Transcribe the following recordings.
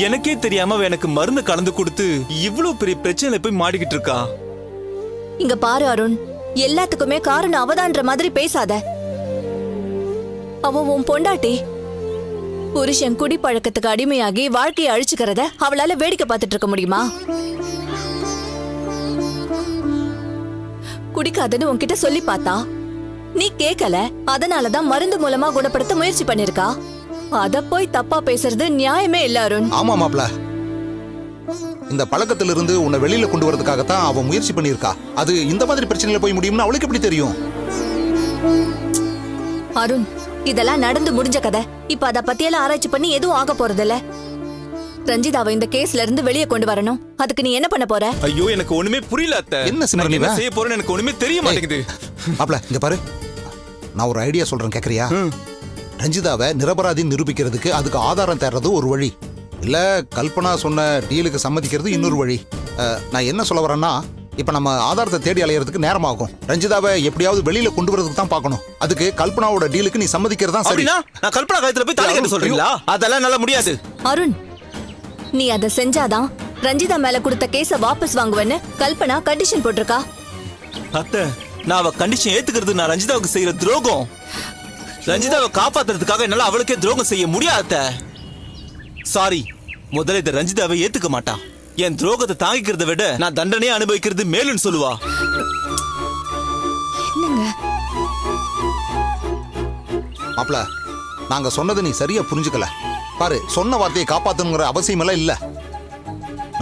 எனக்கே தெரியாம அவ எனக்கு மருந்து கலந்து கொடுத்து இவ்வளவு பெரிய பிரச்சனையில போய் மாடிக்கிட்டு இருக்கா. இங்க பாரு அருண், எல்லாத்துக்குமே காரணம் அவதான்ற மாதிரி பேசாத. அவ உன் பொண்டாட்டி. புருஷன் குடிப்பழக்கத்துக்கு அடிமையாகி வாழ்க்கையை அழிச்சுக்கிறத அவளால வேடிக்கை பார்த்துட்டு இருக்க முடியுமா? குடிக்காதன்னு உன்கிட்ட சொல்லி பார்த்தா நீ கேக்கல, அதனாலதான் மருந்து மூலமா குணப்படுத்த முயற்சி பண்ணிருக்கா. அத போய் தப்பா பேசுறது நியாயமே இல்ல அருண். ஆமா மாப்ள, இந்த பழக்கத்திலிருந்து உன்னை வெளியில கொண்டு வரதுக்காகத்தான் அவ முயற்சி பண்ணிருக்கா. அது இந்த மாதிரி பிரச்சனையில போய் முடியும்னு அவளுக்கு எப்படி தெரியும்? அருண், இதெல்லாம் நடந்து முடிஞ்ச கதை. இப்ப அத பத்தியெல்லாம் ஆராய்ச்சி பண்ணி எதுவும் ஆக போறதில்ல. ரஞ்சிதாவை இந்த கேஸ்ல இருந்து வெளியே கொண்டு வரணும். அதுக்கு நீ என்ன பண்ண போற? ஐயோ, எனக்கு ஒண்ணுமே புரியல அத்தை. என்ன சிம்ரன் என்ன செய்ய போறேன்னு எனக்கு ஒண்ணுமே தெரிய மாட்டேங்குது. மாப்ள, இங்க பாரு, நான் ஒரு ஐடியா சொல்றேன், கேக்குறியா? ரஞ்சிதாவை நிரபராதின்னு நிரூபிக்கிறதுக்கு அதுக்கு ஆதாரம் தேடுறது ஒரு வழி, இல்ல கல்பனா சொன்ன டீலுக்கு சம்மதிக்கிறது இன்னொரு வழி. நான் என்ன சொல்ல வரேன்னா, இப்ப நம்ம ஆதாரத்தை தேடி அலையறதுக்கு நேரமாகும். ரஞ்சிதாவை எப்படியாவது வெளியில கொண்டு வரதுக்கு தான் பார்க்கணும். அதுக்கு கல்பனாவோட டீலுக்கு நீ சம்மதிக்கிறதா சரி. நான் கல்பனா கழுத்துல போய் தாலி கட்ட சொல்றீங்களா? அதெல்லாம் நல்லா முடியாது. அருண், நீ அதை செஞ்சாதான் ரஞ்சிதா மேல கொடுத்த கேஸ வாபஸ் வாங்குவேன்னு கல்பனா கண்டிஷன் போட்டிருக்கா. அத்தை, நான் அவ கண்டிஷன் ஏத்துக்கிறது நான் ரஞ்சிதாவுக்கு செய்யற துரோகம். ரஞ்சிதாவை காப்பாத்துறதுக்காக என்னால அவளுக்கே துரோகம் செய்ய முடியாத. சாரி, முதல்ல இதை ரஞ்சிதாவை ஏத்துக்க மாட்டா. என் துரோகத்தை தாங்கிக்கிறத விட நான் தண்டனையை அனுபவிக்கிறது மேலுன்னு சொல்லுவா. மாப்ள, நாங்க சொன்னதை நீ சரியா புரிஞ்சுக்கல. பாரு, சொன்ன வார்த்தையை காப்பாத்தணுங்கிற அவசியம் எல்லாம் இல்ல.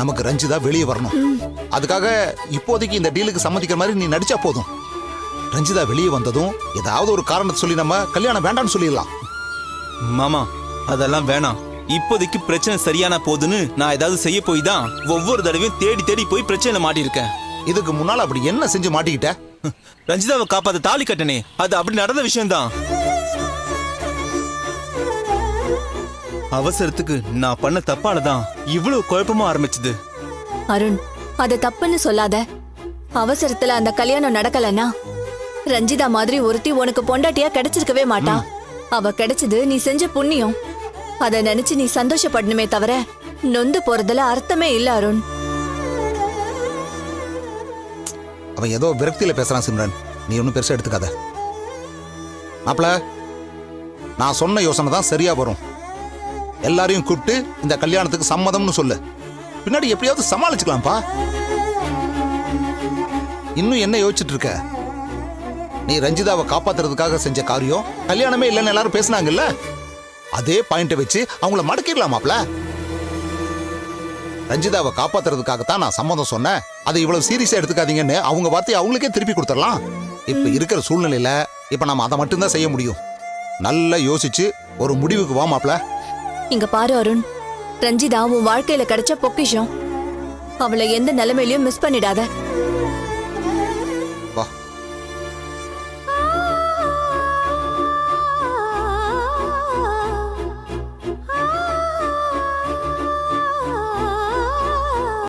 நமக்கு ரஞ்சிதா வெளியே வரணும். அதுக்காக இப்போதைக்கு இந்த டீலுக்கு சம்மதிக்கிற மாதிரி நீ நடிச்சா போதும். ரஞ்சிதா வெளியே வந்ததும் ஏதாவது ஒரு காரணத்தை சொல்லி நம்ம கல்யாணம் வேண்டாம்னு சொல்லிடலாம். மாமா, அதெல்லாம் வேணாம். இப்போதைக்கு பிரச்சனை சரியான போதுன்னு நான் ஏதாவது செய்ய போய் தான் ஒவ்வொரு தடவையும் தேடி தேடி போய் பிரச்சனை மாட்டிருக்கேன். இதுக்கு முன்னால அப்படி என்ன செஞ்சு மாட்டிக்கிட்ட? ரஞ்சிதாவை காப்பாத்த தாலி கட்டனே, அது அப்படி நடந்த விஷயம்தான். அவசரத்துக்கு நான் பண்ண தப்பாலதான் இவ்வளவு குழப்பமா ஆரம்பிச்சது. அருண், அது தப்புன்னு சொல்லாத. அவசரத்துல அந்த கல்யாணம் நடக்கலன்னா ரஞ்சிதா மாதிரி ஒருத்தி உனக்கு பொண்டாட்டியா கிடைச்சிருக்கவே மாட்டா. அவ கிடைச்சது நீ செஞ்ச புண்ணியம். அத நினைச்சு நீ சந்தோஷப்படணுமே தவிர நொந்து போறதுல அர்த்தமே இல்ல அருண். அவன் ஏதோ விரக்தியில பேசுறான் சிம்ரன், நீ ஒன்னும் பெருசா எடுத்துக்காத. மாப்ள, நான் சொன்ன யோசனை தான் சரியா வரும். எல்லாரையும் கூப்பிட்டு இந்த கல்யாணத்துக்கு சம்மதம்னு சொல்லு. பின்னாடி எப்படியாவது சமாளிச்சுக்கலாம்ப்பா. இன்னும் என்ன யோசிச்சுட்டு இருக்க? நீ ரஞ்சிதாவை காப்பாத்துறதுக்காக செஞ்ச காரியம் கல்யாணமே இல்லைன்னு எல்லாரும் பேசினாங்கல்ல, அதே பாயிண்ட வச்சு அவங்கள மடக்கிடலாமாப்ல. ரஞ்சிதாவை காப்பாத்துறதுக்காகத்தான் நான் சம்மதம் சொன்னேன், அதை இவ்வளவு சீரியஸா எடுத்துக்காதீங்கன்னு அவங்க வார்த்தையை அவங்களுக்கே திருப்பி கொடுத்துடலாம். இப்ப இருக்கிற சூழ்நிலையில இப்ப நம்ம அதை மட்டும்தான் செய்ய முடியும். நல்லா யோசிச்சு ஒரு முடிவுக்கு வா மாப்ள. இங்க பாரு அருண், ரஞ்சிதா உன் வாழ்க்கையில கிடைச்ச பொக்கிஷம். அவளை எந்த நிலைமையிலயும் மிஸ் பண்ணிடாத.